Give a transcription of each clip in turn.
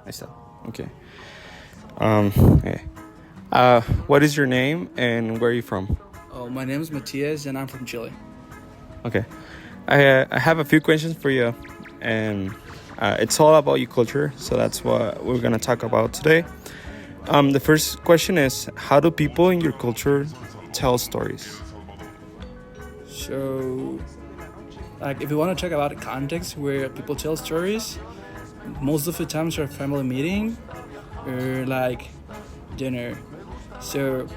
I said. Okay. Okay. What is your name and where are you from? Oh, my name is Matias and I'm from Chile. Okay. I have a few questions for you, and it's all about your culture, so that's what we're gonna talk about today. The first question is, how do people in your culture tell stories? So, like, if you want to talk about the context where people tell stories, most of the times are family meeting or like dinner. So,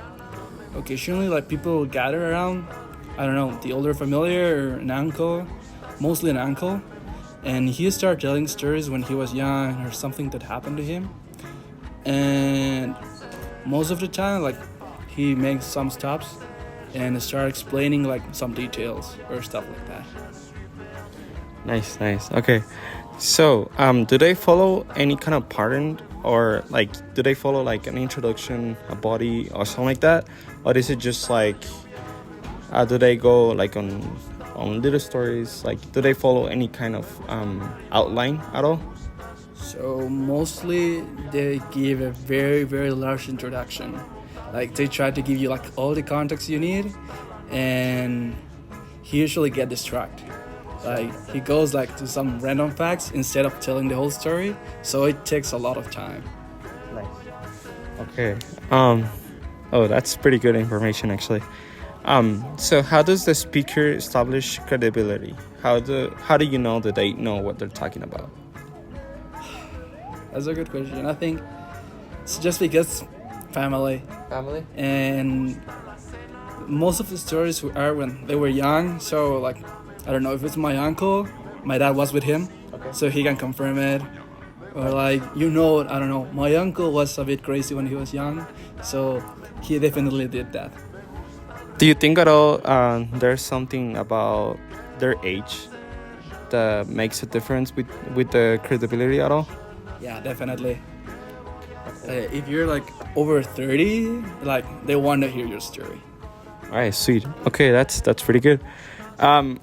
occasionally, like, people gather around, I don't know, the older familiar or an uncle, mostly an uncle, and he started telling stories when he was young or something that happened to him. And most of the time, like, he makes some stops and start explaining like some details or stuff like that. Nice, nice. Okay. So, do they follow any kind of pattern, or like, do they follow like an introduction, a body, or something like that, or is it just like, do they go like on little stories? Like, do they follow any kind of outline at all? So mostly they give a very large introduction. Like they try to give you like all the context you need, and he usually get distracted. Like he goes like to some random facts instead of telling the whole story, so it takes a lot of time. Nice. Okay. Oh, that's pretty good information actually. So how does the speaker establish credibility? How do you know that they know what they're talking about? That's a good question. I think it's just because family Family. and most of the stories are when they were young. So like, I don't know if it's my uncle, my dad was with him, Okay. so he can confirm it. Or like, I don't know, my uncle was a bit crazy when he was young, so he definitely did that. Do you think at all there's something about their age that makes a difference with the credibility at all? Yeah, definitely. If you're like over 30, like they want to hear your story. All right, sweet. Okay, that's pretty good. Um,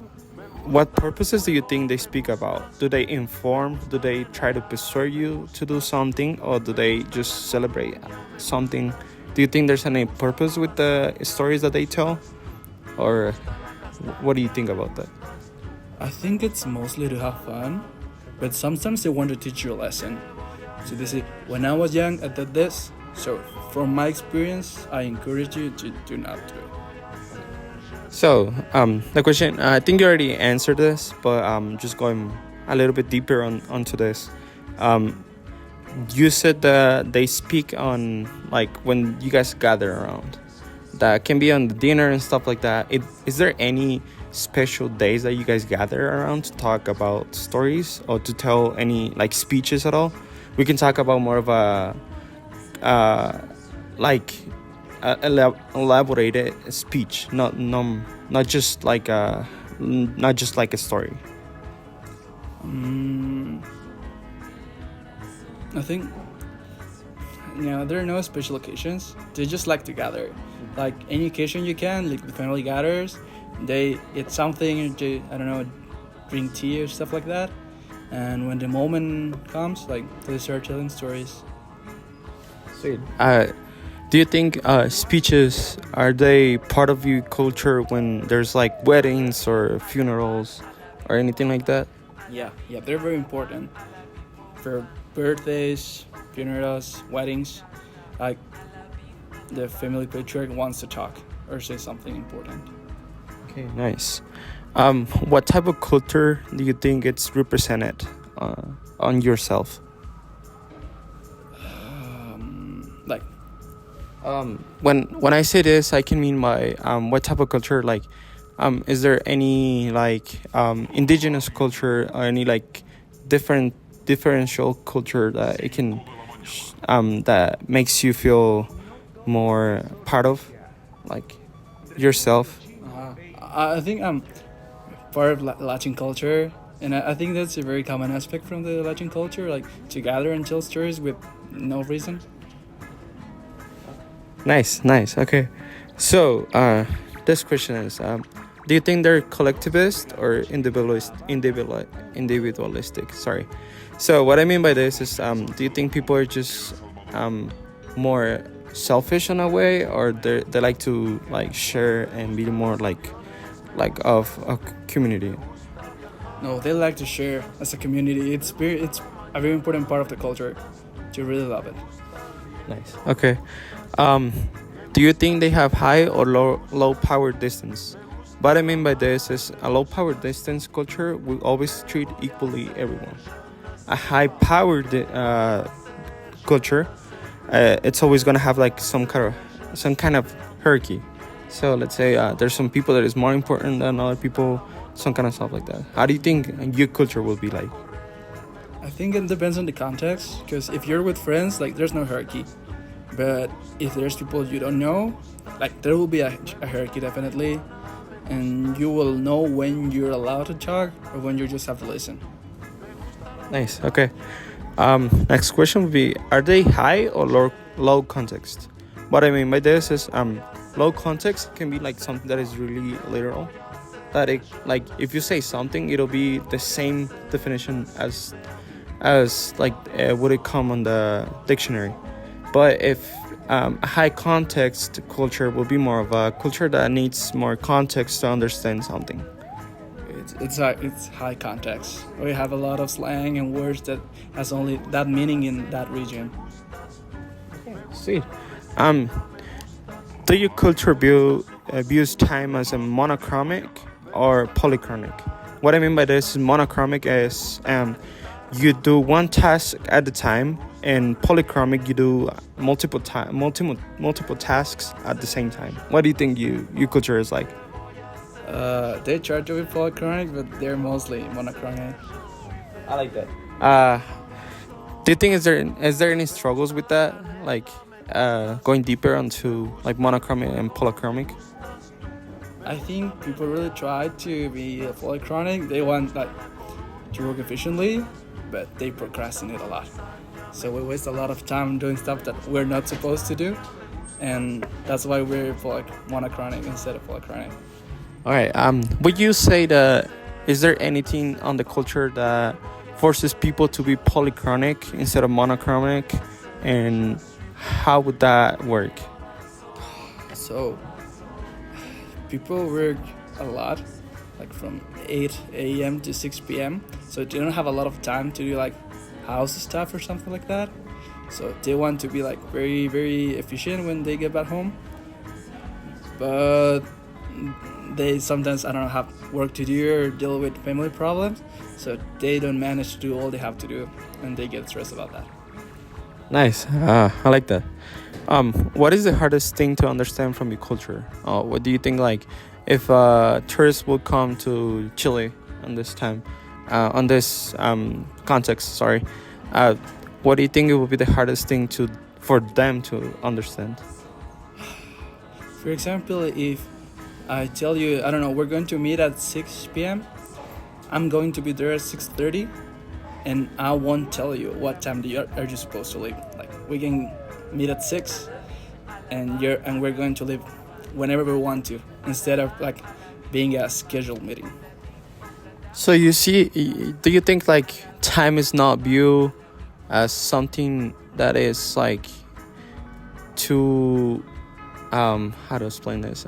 what purposes do you think they speak about? Do they inform? Do they try to persuade you to do something, or do they just celebrate something? Do you think there's any purpose with the stories that they tell, or what do you think about that? I think it's mostly to have fun, but sometimes they want to teach you a lesson. So they say, when I was young, I did this. So from my experience, I encourage you to do not do it. So, the question, I think you already answered this, but just going a little bit deeper onto this. Um, you said that they speak on, like, when you guys gather around. That can be on the dinner and stuff like that. Is there any special days that you guys gather around to talk about stories or to tell any, like, speeches at all? We can talk about more of a, like, elaborated speech, not just like a story. I think, there are no special occasions. They just like to gather. Like any occasion you can, like the family gathers, they eat something, they, I don't know, drink tea or stuff like that. And when the moment comes, like they start telling stories. Sweet. Do you think speeches are they part of your culture when there's like weddings or funerals or anything like that? Yeah, they're very important for birthdays, funerals, weddings. Like the family patriarch wants to talk or say something important. Okay, nice. What type of culture do you think it's represented on yourself? Like, When I say this, I can mean by what type of culture. Like, is there any like indigenous culture or any like differential culture that it can that makes you feel more part of, like yourself? I think I'm part of Latin culture, and I think that's a very common aspect from the Latin culture, like to gather and tell stories with no reason. Nice, nice. Okay, so this question is, Do you think they're collectivist or individualistic? Sorry. So what I mean by this is, do you think people are just more selfish in a way, or they like to like share and be more like of a community? No, they like to share as a community. It's a very important part of the culture. To really love it. Nice. Okay. Um, do you think they have high or low power distance? What I mean by this is a low power distance culture will always treat equally everyone. A high power culture, it's always gonna have like some kind of hierarchy. So let's say there's some people that is more important than other people, some kind of stuff like that. How do you think your culture will be like? I think it depends on the context, because if you're with friends, like there's no hierarchy. But if there's people you don't know, like there will be a hierarchy definitely, and you will know when you're allowed to talk or when you just have to listen. Nice. Okay. Next question would be: are they high or low context? What I mean by this is low context can be like something that is really literal. That it, like if you say something, it'll be the same definition as like would it come on the dictionary. But if a high context culture will be more of a culture that needs more context to understand something. It's high context. We have a lot of slang and words that has only that meaning in that region. See, do your culture views time as a monochromic or polychromic? What I mean by this is monochromic is you do one task at a time, and polychromic you do multiple tasks at the same time. What do you think your culture is like? They try to be polychronic, but they're mostly monochronic. I like that. Do you think is there any struggles with that, like going deeper onto like monochromic and polychromic? I think people really try to be polychronic. They want like to work efficiently, but they procrastinate a lot. So we waste a lot of time doing stuff that we're not supposed to do, and that's why we're monochronic instead of polychronic. All right. Would you say that is there anything on the culture that forces people to be polychronic instead of monochromic, and how would that work? So people work a lot, like from 8 a.m. to 6 p.m. So they don't have a lot of time to do like house stuff or something like that. So they want to be like very, very efficient when they get back home. But they sometimes, I don't know, have work to do or deal with family problems. So they don't manage to do all they have to do, and they get stressed about that. Nice. I like that. What is the hardest thing to understand from your culture? What do you think? Like, if tourists will come to Chile on this time, on this context, sorry, what do you think it will be the hardest thing for them to understand? For example, if I tell you, I don't know, we're going to meet at 6 p.m., I'm going to be there at 6:30, and I won't tell you what time are you supposed to leave. Like, we can meet at 6, and we're going to leave whenever we want to, instead of like being a scheduled meeting. So you see, do you think like time is not viewed as something that is like too how to explain this?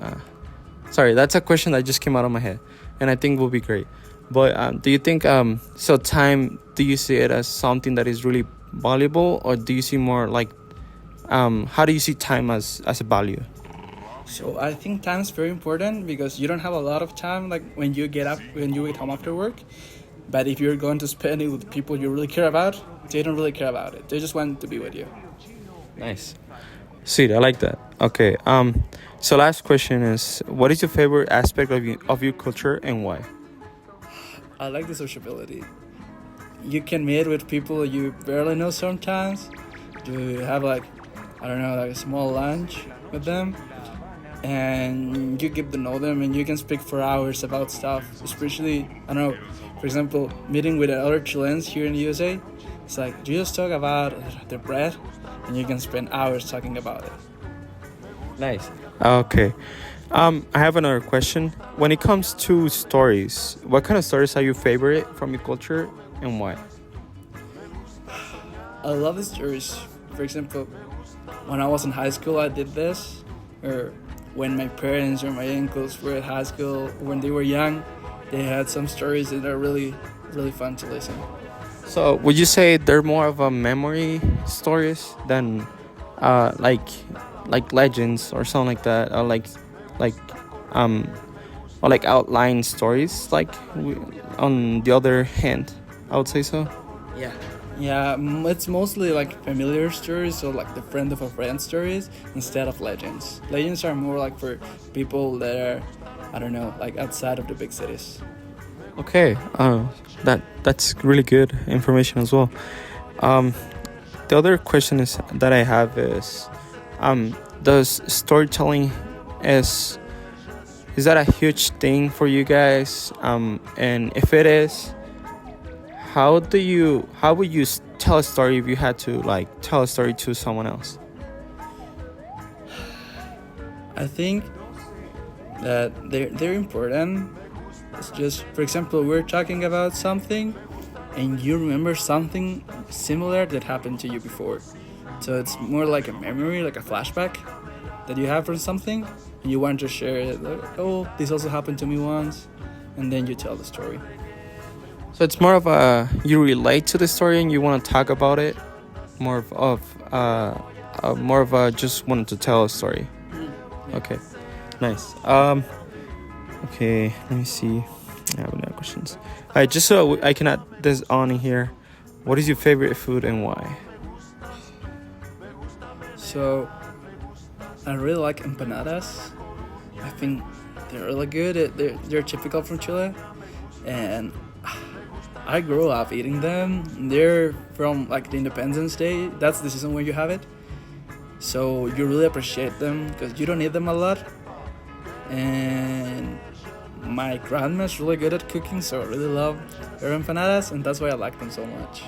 Sorry, that's a question that just came out of my head, and I think will be great. But do you think so? Time? Do you see it as something that is really valuable, or do you see more like how do you see time as a value? So I think time is very important, because you don't have a lot of time like when you get home after work. But if you're going to spend it with people you really care about, they don't really care about it. They just want to be with you. Nice. Sweet, I like that. Okay. So last question is, what is your favorite aspect of your culture, and why? I like the sociability. You can meet with people you barely know sometimes. You have like, I don't know, like a small lunch with them, and you get to know them, and you can speak for hours about stuff. Especially, I don't know, for example, meeting with other Chileans here in the USA. It's like you just talk about the bread, and you can spend hours talking about it. Nice. Okay. I have another question. When it comes to stories, what kind of stories are your favorite from your culture and why? I love the stories. For example, when I was in high school, I did this, or when my parents or my uncles were at high school, when they were young, they had some stories that are really, really fun to listen. So, would you say they're more of a memory stories than like legends or something like that, or like um or like outline stories? On the other hand, I would say so. Yeah. Yeah, it's mostly like familiar stories, so like the friend of a friend stories instead of legends. Legends are more like for people that are, I don't know, like outside of the big cities. Okay, that's really good information as well. Um, the other question is that I have is, does storytelling is is that a huge thing for you guys? And if it is, how would you tell a story if you had to like tell a story to someone else? I think that they're important. It's just, for example, we're talking about something and you remember something similar that happened to you before. So it's more like a memory, like a flashback that you have from something and you want to share it. Like, oh, this also happened to me once. And then you tell the story. So it's more of a you relate to the story and you want to talk about it, more of a just wanted to tell a story. Okay, nice. Okay, let me see. I have no questions. Alright, just so I can add this on in here. What is your favorite food and why? So I really like empanadas. I think they're really good. They're typical from Chile, and I grew up eating them. They're from like the Independence Day. That's the season where you have it. So you really appreciate them because you don't eat them a lot. And my grandma's really good at cooking, so I really love her empanadas, and that's why I like them so much.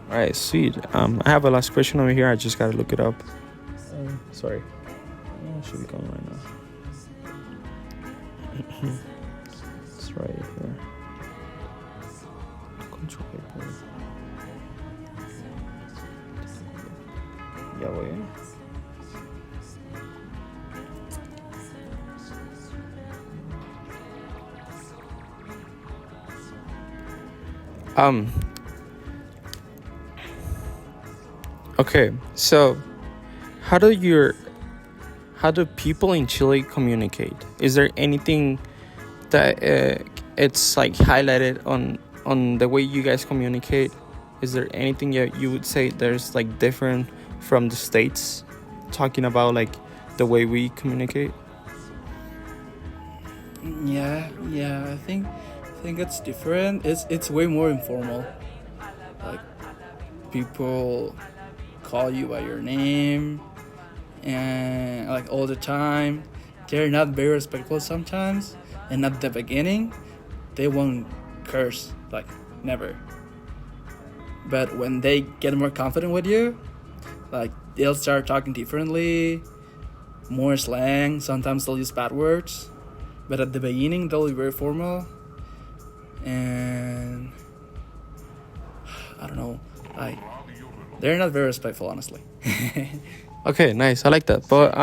Alright, sweet. I have a last question over here. I just gotta look it up. Sorry. I should be going right now. It's right here. Control paper. Yeah, wait. Okay, so how do your how do people in Chile communicate? Is there anything that it's like highlighted on the way you guys communicate? Is there anything that you would say there's like different from the States, talking about like the way we communicate? Yeah. I think it's different. It's way more informal. Like people call you by your name and like all the time. They're not very respectful sometimes, and at the beginning, they won't curse like never. But when they get more confident with you, like they'll start talking differently, more slang. Sometimes they'll use bad words, but at the beginning they'll be very formal, and I don't know, like they're not very respectful, honestly. Okay, nice. I like that. But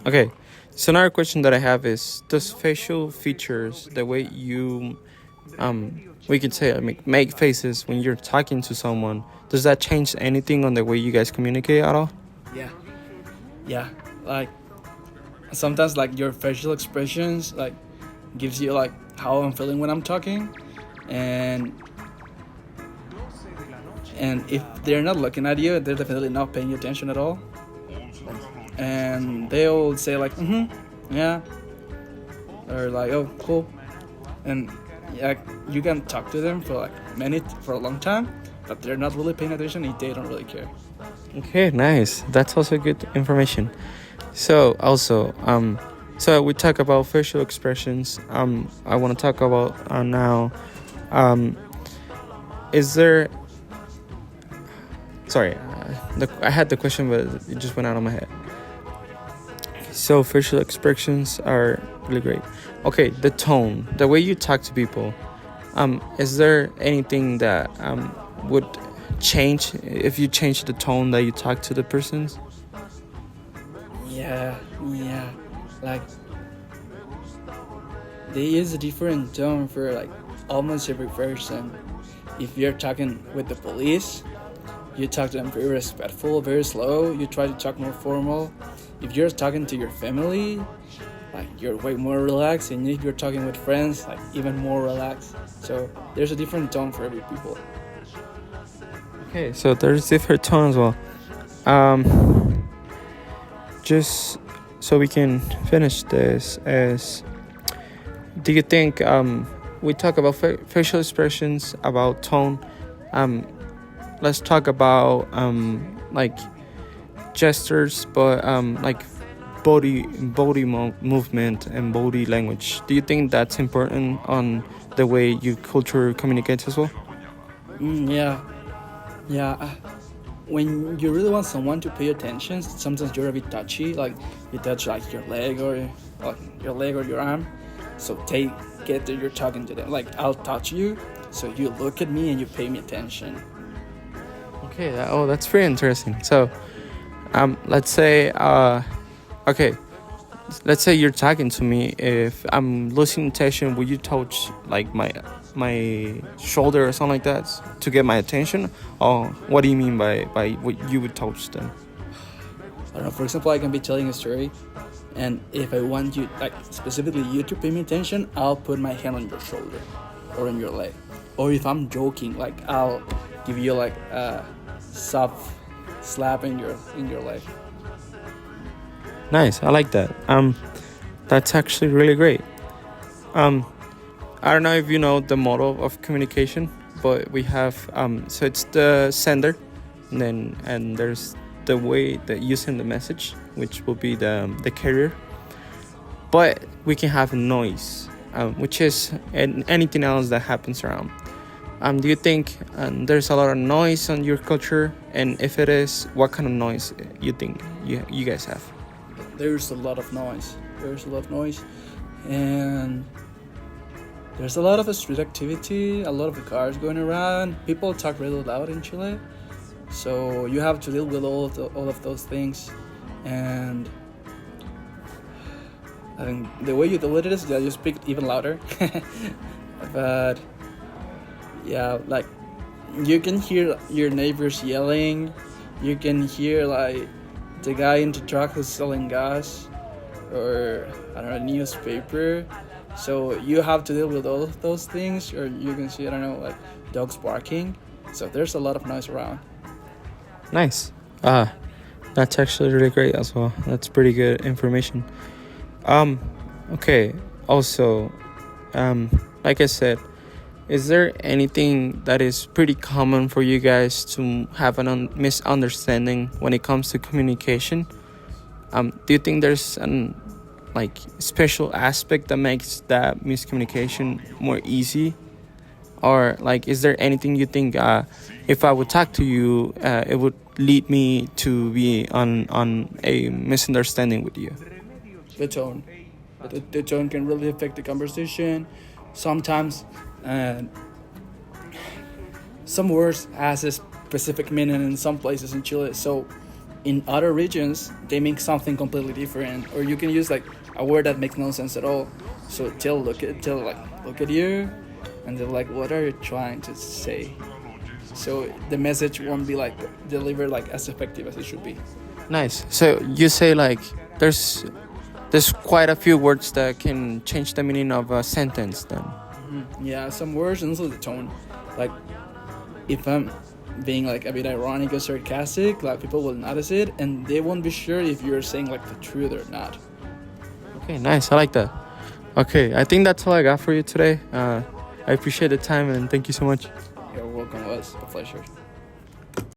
okay. So another question that I have is: does facial features, the way you we could say make faces when you're talking to someone, does that change anything on the way you guys communicate at all? Yeah, yeah. Like sometimes, like your facial expressions, like gives you like how I'm feeling when I'm talking, and if they're not looking at you, they're definitely not paying attention at all. And they'll say like, yeah, or like, oh, cool, and yeah, you can talk to them for like for a long time, but they're not really paying attention. And they don't really care. Okay, nice. That's also good information. So also, so we talk about facial expressions. I want to talk about now. Is there? Sorry, I had the question, but it just went out of my head. So facial expressions are really great. Okay, the tone, the way you talk to people. Is there anything that would change if you change the tone that you talk to the persons? Yeah. Like they use a different tone for like almost every person. If you're talking with the police, you talk to them very respectful, very slow. You try to talk more formal. If you're talking to your family, like you're way more relaxed, and if you're talking with friends, like even more relaxed. So there's a different tone for every people. Okay, so there's different tones. Well, um, just so we can finish this, as do you think we talk about facial expressions, about tone? Um, let's talk about like gestures, but like movement and body language. Do you think that's important on the way your culture communicates as well? Yeah. When you really want someone to pay attention, sometimes you're a bit touchy. Like you touch like your leg or like your leg or your arm, so they get that you're talking to them. Like I'll touch you, so you look at me and you pay me attention. Okay, that's pretty interesting. So, let's say, okay, let's say you're talking to me. If I'm losing attention, would you touch like my shoulder or something like that to get my attention? Or what do you mean by what you would touch them? I don't know. For example, I can be telling a story, and if I want you, like specifically you, to pay me attention, I'll put my hand on your shoulder or on your leg. Or if I'm joking, like I'll give you like a soft slap in your leg. Nice, I like that. That's actually really great. Um, I don't know if you know the model of communication, but we have so it's the sender, and there's the way that you send the message, which will be the carrier. But we can have noise, which is anything else that happens around. Do you think there's a lot of noise on your culture? And if it is, what kind of noise you think you guys have? There's a lot of noise. And there's a lot of street activity, a lot of cars going around. People talk really loud in Chile, so you have to deal with all of those things. And I think the way you deal with it is that you speak even louder. But yeah, like you can hear your neighbors yelling. You can hear like the guy in the truck who's selling gas, or I don't know, newspaper. So you have to deal with all of those things, or you can see, I don't know, like dogs barking. So there's a lot of noise around. Nice. That's actually really great as well. That's pretty good information. Okay. Also, like I said, is there anything that is pretty common for you guys to have an misunderstanding when it comes to communication? Do you think there's an like special aspect that makes that miscommunication more easy? Or like, is there anything you think if I would talk to you, it would lead me to be on a misunderstanding with you? The tone. The tone can really affect the conversation. Sometimes some words has a specific meaning in some places in Chile. So in other regions, they mean something completely different. Or you can use like a word that makes no sense at all. So they'll look at you, and they're like, "What are you trying to say?" So the message won't be like delivered like as effective as it should be. Nice. So you say like there's quite a few words that can change the meaning of a sentence then. Yeah, some words and also the tone. Like if I'm being like a bit ironic or sarcastic, like people will notice it, and they won't be sure if you're saying like the truth or not. Okay, nice. I like that. Okay, I think that's all I got for you today. I appreciate the time and thank you so much. You're welcome. It was a pleasure.